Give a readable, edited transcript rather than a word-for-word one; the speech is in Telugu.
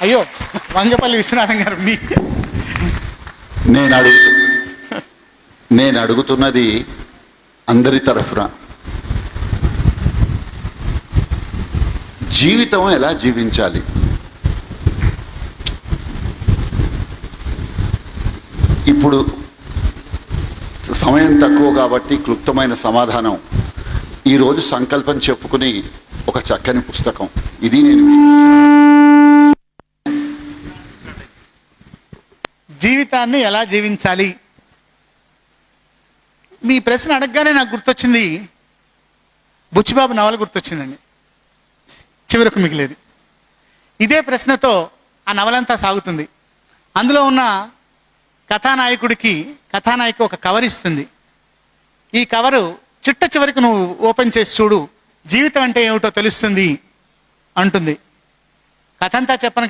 అయ్యో, వంగపల్లి విశ్వనాథం గారు మీ నేను అడుగుతున్నది అందరి తరఫున, జీవితం ఎలా జీవించాలి? ఇప్పుడు సమయం తక్కువ కాబట్టి క్లుప్తమైన సమాధానం, ఈరోజు సంకల్పం చెప్పుకుని ఒక చక్కని పుస్తకం ఇది. నేను జీవితాన్ని ఎలా జీవించాలి, మీ ప్రశ్న అడగగానే నాకు గుర్తొచ్చింది బుచ్చిబాబు నవల గుర్తొచ్చిందండి. చివరకు మిగిలేది ఇదే ప్రశ్నతో ఆ నవలంతా సాగుతుంది. అందులో ఉన్న కథానాయకి ఒక కవర్ ఇస్తుంది. ఈ కవరు చిట్ట చివరికి నువ్వు ఓపెన్ చేసి చూడు, జీవితం అంటే ఏమిటో తెలుస్తుంది అంటుంది. కథ అంతా చెప్పను